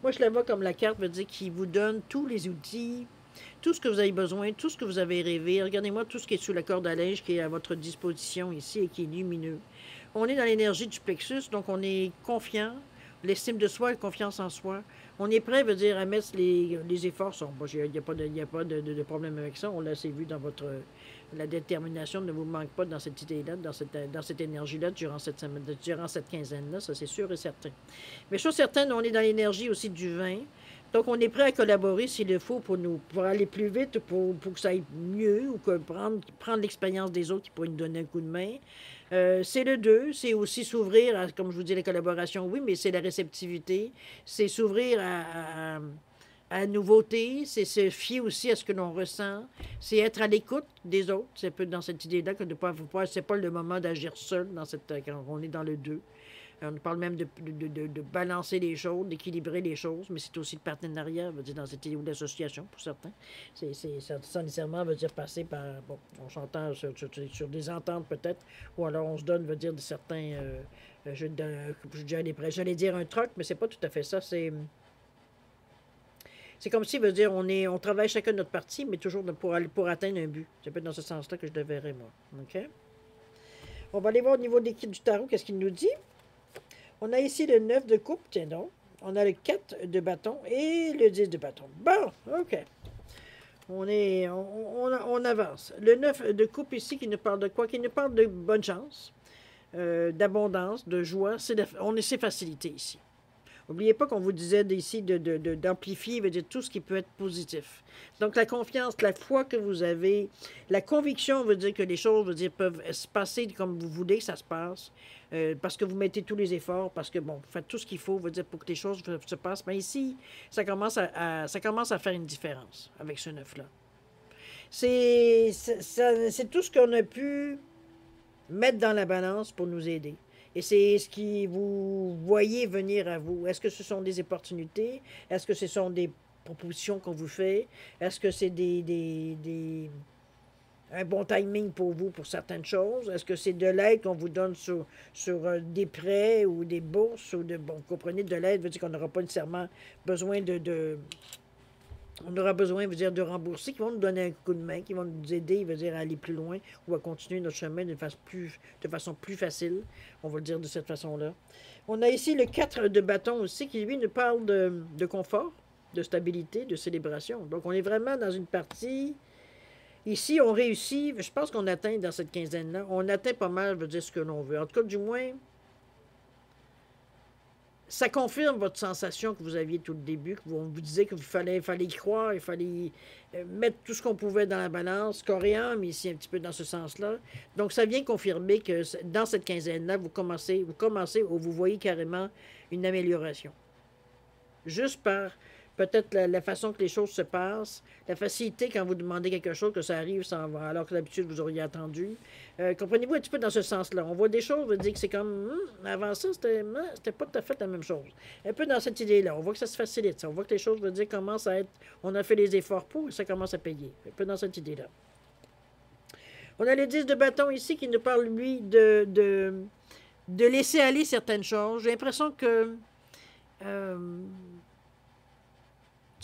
Moi, je la vois comme la carte veut dire qui vous donne tous les outils, tout ce que vous avez besoin, tout ce que vous avez rêvé. Regardez-moi tout ce qui est sous la corde à linge qui est à votre disposition ici et qui est lumineux. On est dans l'énergie du plexus, donc on est confiant, l'estime de soi, la confiance en soi. On est prêt, veut dire, à mettre les efforts. Il n'y a pas de problème avec ça. On l'a assez vu dans la détermination ne vous manque pas dans cette idée-là, dans cette énergie-là, durant cette quinzaine-là, ça c'est sûr et certain. Mais chose certaine, on est dans l'énergie aussi du vin. Donc, on est prêt à collaborer s'il le faut pour aller plus vite, pour que ça aille mieux, ou prendre l'expérience des autres qui pourraient nous donner un coup de main. C'est le 2, c'est aussi s'ouvrir à, comme je vous dis, la collaboration, oui, mais c'est la réceptivité, c'est s'ouvrir à la nouveauté, c'est se fier aussi à ce que l'on ressent, c'est être à l'écoute des autres, c'est un peu dans cette idée-là que c'est pas le moment d'agir seul quand on est dans le 2. On parle même de balancer les choses, d'équilibrer les choses, mais c'est aussi le partenariat, veut dire, dans cette idée d'association, pour certains. Ça nécessairement veut dire passer par, bon, on s'entend sur des ententes peut-être, ou alors on se donne, veut dire, de certains, j'allais dire un troc, mais c'est pas tout à fait ça, c'est comme si, veut dire, on travaille chacun de notre partie, mais toujours pour atteindre un but. C'est peut-être dans ce sens-là que je le verrais, moi. OK? On va aller voir au niveau de l'équipe du tarot, qu'est-ce qu'il nous dit. On a ici le 9 de coupe, tiens donc. On a le 4 de bâton et le 10 de bâton. Bon, OK. On avance. Le 9 de coupe ici, qui nous parle de quoi? Qui nous parle de bonne chance, d'abondance, de joie. C'est facilité ici. N'oubliez pas qu'on vous disait ici d'amplifier, veut dire tout ce qui peut être positif. Donc, la confiance, la foi que vous avez, la conviction veut dire que les choses, veut dire, peuvent se passer comme vous voulez que ça se passe, parce que vous mettez tous les efforts, parce que, bon, vous faites tout ce qu'il faut, veut dire, pour que les choses se passent. Mais ici, ça commence à faire une différence avec ce neuf-là. C'est tout ce qu'on a pu mettre dans la balance pour nous aider. Et c'est ce qui vous voyez venir à vous. Est-ce que ce sont des opportunités? Est-ce que ce sont des propositions qu'on vous fait? Est-ce que c'est un bon timing pour vous pour certaines choses? Est-ce que c'est de l'aide qu'on vous donne sur des prêts ou des bourses? Bon, vous comprenez, de l'aide veut dire qu'on n'aura pas nécessairement besoin on aura besoin, veut dire, de rembourser, qui vont nous donner un coup de main, qui vont nous aider, veut dire, à aller plus loin ou à continuer notre chemin de façon plus facile. On va le dire de cette façon-là. On a ici le 4 de bâton aussi, qui, lui, nous parle de confort, de stabilité, de célébration. Donc, on est vraiment dans une partie... Ici, on réussit, je pense qu'on atteint dans cette quinzaine-là, on atteint pas mal, veut dire, ce que l'on veut. En tout cas, du moins... Ça confirme votre sensation que vous aviez tout le début, que on vous disait qu'il fallait y croire, il fallait mettre tout ce qu'on pouvait dans la balance, corps et âme, ici un petit peu dans ce sens-là. Donc, ça vient confirmer que dans cette quinzaine-là, vous commencez, ou vous voyez carrément une amélioration. Juste par peut-être la façon que les choses se passent, la facilité quand vous demandez quelque chose, que ça arrive sans alors que d'habitude vous auriez attendu. Comprenez-vous un petit peu dans ce sens-là. On voit des choses, on veut dire que c'est comme, avant ça, c'était pas tout à fait la même chose. Un peu dans cette idée-là. On voit que ça se facilite. On voit que les choses, veut dire, commencent à être, on a fait les efforts pour et ça commence à payer. Un peu dans cette idée-là. On a le 10 de bâton ici qui nous parle, lui, de laisser aller certaines choses. J'ai l'impression que... je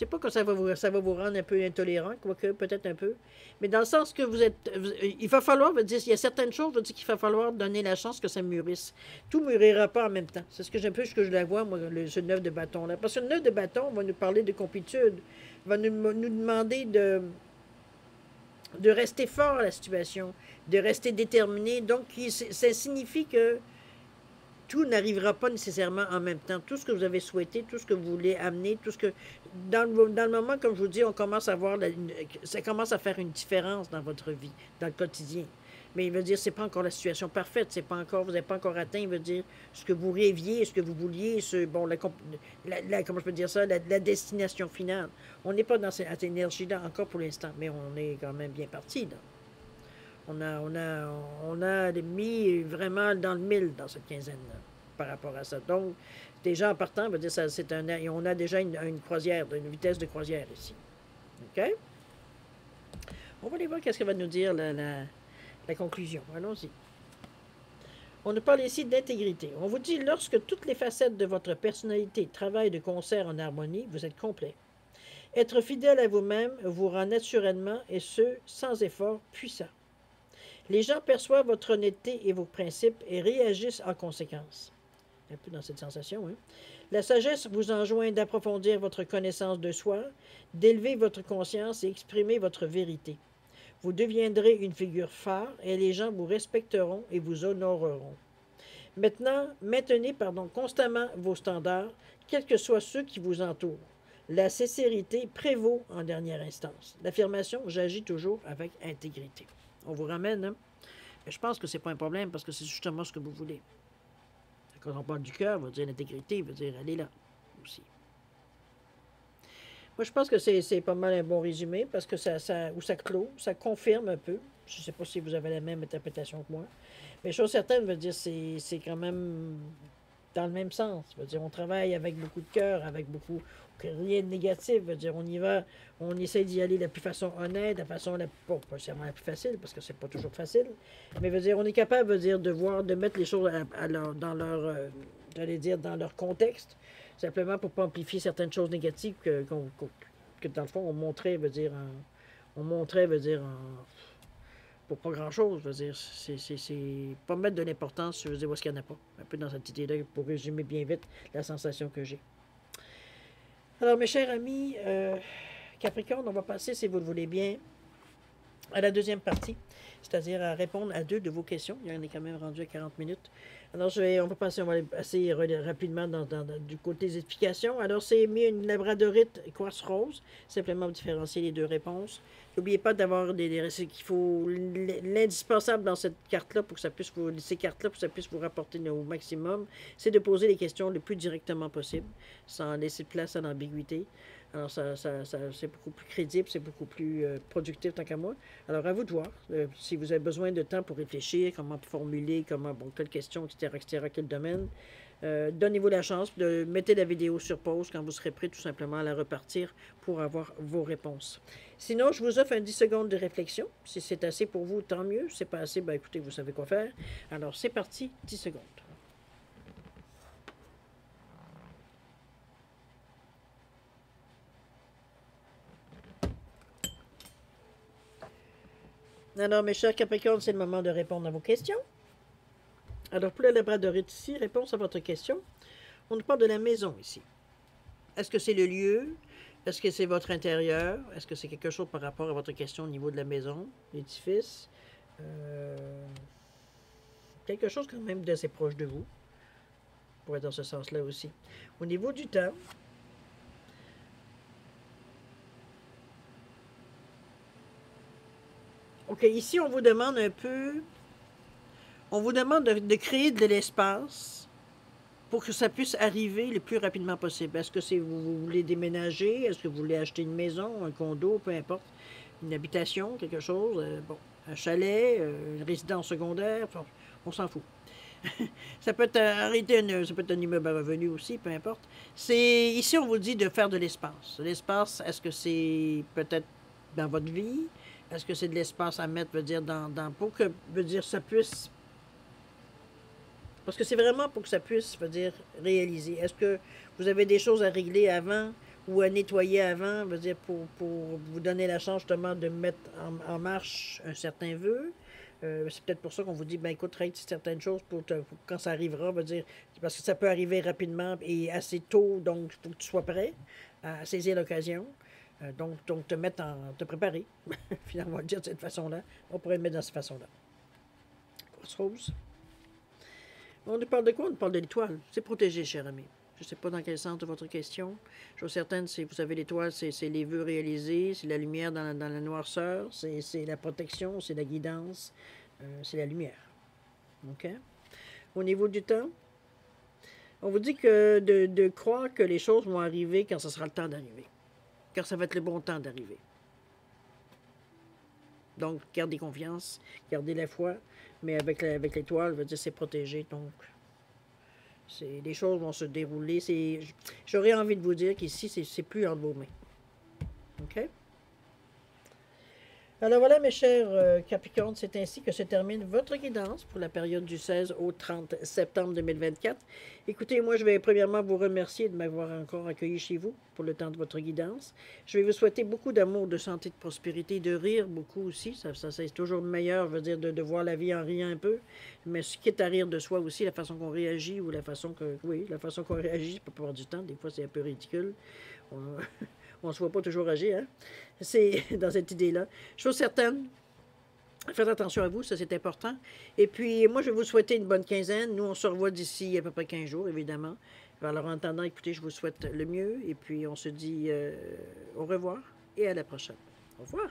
ne sais pas que ça va vous rendre un peu intolérant, quoique peut-être un peu, mais dans le sens que il va falloir, dire, il y a certaines choses, qu'il va falloir donner la chance que ça mûrisse. Tout ne mûrira pas en même temps. C'est un peu ce que je la vois, moi, ce 9 de bâton-là. Parce que le 9 de bâton va nous parler de complétude, va nous demander de rester fort à la situation, de rester déterminé. Donc, ça signifie que tout n'arrivera pas nécessairement en même temps. Tout ce que vous avez souhaité, tout ce que vous voulez amener, tout ce que... Dans le moment, comme je vous dis, on commence à voir... ça commence à faire une différence dans votre vie, dans le quotidien. Mais il veut dire, c'est pas encore la situation parfaite, c'est pas encore, vous n'avez pas encore atteint, il veut dire, ce que vous rêviez, ce que vous vouliez, comment je peux dire ça, la destination finale. On n'est pas dans cette énergie-là encore pour l'instant, mais on est quand même bien parti, là. On a mis vraiment dans le mille dans cette quinzaine-là par rapport à ça. Donc, déjà en partant, veut dire on a déjà une croisière, une vitesse de croisière ici. OK? On va aller voir qu'est-ce que va nous dire la conclusion. Allons-y. On nous parle ici d'intégrité. On vous dit, lorsque toutes les facettes de votre personnalité travaillent de concert en harmonie, vous êtes complet. Être fidèle à vous-même vous rend naturellement, et ce, sans effort puissant. Les gens perçoivent votre honnêteté et vos principes et réagissent en conséquence. Un peu dans cette sensation, hein? La sagesse vous enjoint d'approfondir votre connaissance de soi, d'élever votre conscience et exprimer votre vérité. Vous deviendrez une figure phare et les gens vous respecteront et vous honoreront. Maintenez constamment vos standards, quels que soient ceux qui vous entourent. La sincérité prévaut en dernière instance. L'affirmation « j'agis toujours avec intégrité ». On vous ramène, hein? Mais je pense que c'est pas un problème parce que c'est justement ce que vous voulez. Quand on parle du cœur, veut dire l'intégrité, veut dire elle est là aussi. Moi, je pense que c'est pas mal un bon résumé parce que ça clôt, ça confirme un peu. Je ne sais pas si vous avez la même interprétation que moi. Mais chose certaine, veut dire c'est quand même dans le même sens. Je veux dire, on travaille avec beaucoup de cœur, avec beaucoup, rien de négatif. Je veux dire, on y va, on essaie d'y aller de la plus façon honnête, la façon la, bon, pas seulement la plus facile, parce que c'est pas toujours facile, mais veut dire, on est capable, veut dire, de voir, de mettre les choses dans leur, j'allais dire, dans leur contexte, simplement pour pas amplifier certaines choses négatives que dans le fond, on montrait, veut dire, pour pas grand-chose, je veux dire, c'est pas mettre de l'importance, je veux dire, où est-ce qu'il n'y en a pas. Un peu dans cette idée-là, pour résumer bien vite la sensation que j'ai. Alors, mes chers amis, Capricorne, on va passer, si vous le voulez bien, à la deuxième partie, c'est-à-dire à répondre à 2 de vos questions. Il y en est quand même rendu à 40 minutes. Alors, on va passer, on va aller assez rapidement du côté des explications. Alors, c'est mis une labradorite quartz rose, simplement différencier les 2 réponses. N'oubliez pas d'avoir qu'il faut l'indispensable dans cette carte-là pour que ça puisse ces cartes-là pour que ça puisse vous rapporter au maximum, c'est de poser les questions le plus directement possible, sans laisser de place à l'ambiguïté. Alors, c'est beaucoup plus crédible, c'est beaucoup plus productif tant qu'à moi. Alors, à vous de voir. Si vous avez besoin de temps pour réfléchir, comment formuler, quelle question, etc., quel domaine, donnez-vous la chance de mettre la vidéo sur pause quand vous serez prêt tout simplement à la repartir pour avoir vos réponses. Sinon, je vous offre un 10 secondes de réflexion. Si c'est assez pour vous, tant mieux. Si c'est pas assez, ben écoutez, vous savez quoi faire. Alors, c'est parti, 10 secondes. Alors, mes chers Capricornes, c'est le moment de répondre à vos questions. Alors, pour le labradorite ici, réponse à votre question. On nous parle de la maison ici. Est-ce que c'est le lieu? Est-ce que c'est votre intérieur? Est-ce que c'est quelque chose par rapport à votre question au niveau de la maison, l'édifice? Quelque chose quand même d'assez proche de vous, pour être dans ce sens-là aussi. Au niveau du temps, OK, ici, on vous demande un peu... On vous demande de créer de l'espace pour que ça puisse arriver le plus rapidement possible. Est-ce que vous voulez déménager? Est-ce que vous voulez acheter une maison, un condo, peu importe, une habitation, quelque chose, bon, un chalet, une résidence secondaire, enfin, on s'en fout. Ça peut être ça peut être un immeuble à revenu aussi, peu importe. Ici, on vous dit de faire de l'espace. L'espace, est-ce que c'est peut-être dans votre vie? Est-ce que c'est de l'espace à mettre, veut dire, pour que, veut dire, ça puisse... Parce que c'est vraiment pour que ça puisse, veut dire, réaliser. Est-ce que vous avez des choses à régler avant ou à nettoyer avant, veut dire, pour vous donner la chance, justement, de mettre en marche un certain vœu? C'est peut-être pour ça qu'on vous dit, ben écoute, règle certaines choses pour quand ça arrivera, veut dire, parce que ça peut arriver rapidement et assez tôt, donc il faut que tu sois prêt à saisir l'occasion. Donc te préparer. Finalement, on va le dire de cette façon-là. On pourrait le mettre de cette façon-là. Quartz rose. On nous parle de quoi? On nous parle de l'étoile. C'est protégé, cher ami. Je ne sais pas dans quel sens de votre question. Je suis certaine, si vous savez, l'étoile, c'est les vœux réalisés, c'est la lumière dans la noirceur, c'est la protection, c'est la guidance, c'est la lumière. OK? Au niveau du temps, on vous dit que de croire que les choses vont arriver quand ce sera le temps d'arriver. Car ça va être le bon temps d'arriver. Donc, gardez confiance, gardez la foi, mais avec l'étoile, veut dire c'est protégé, donc les choses vont se dérouler. J'aurais envie de vous dire qu'ici, c'est plus entre vos mains. OK? Alors voilà, mes chers Capricornes, c'est ainsi que se termine votre guidance pour la période du 16 au 30 septembre 2024. Écoutez, moi, je vais premièrement vous remercier de m'avoir encore accueilli chez vous pour le temps de votre guidance. Je vais vous souhaiter beaucoup d'amour, de santé, de prospérité, de rire beaucoup aussi. Ça c'est toujours meilleur, je veux dire, de voir la vie en riant un peu. Mais ce qui est à rire de soi aussi, la façon qu'on réagit ou la façon qu'on réagit, la plupart du temps, des fois, c'est un peu ridicule. On ne se voit pas toujours agir, hein? C'est dans cette idée-là. Chose certaine, faites attention à vous, ça c'est important. Et puis, moi, je vais vous souhaiter une bonne quinzaine. Nous, on se revoit d'ici à peu près 15 jours, évidemment. Alors, en attendant, écoutez, je vous souhaite le mieux. Et puis, on se dit au revoir et à la prochaine. Au revoir.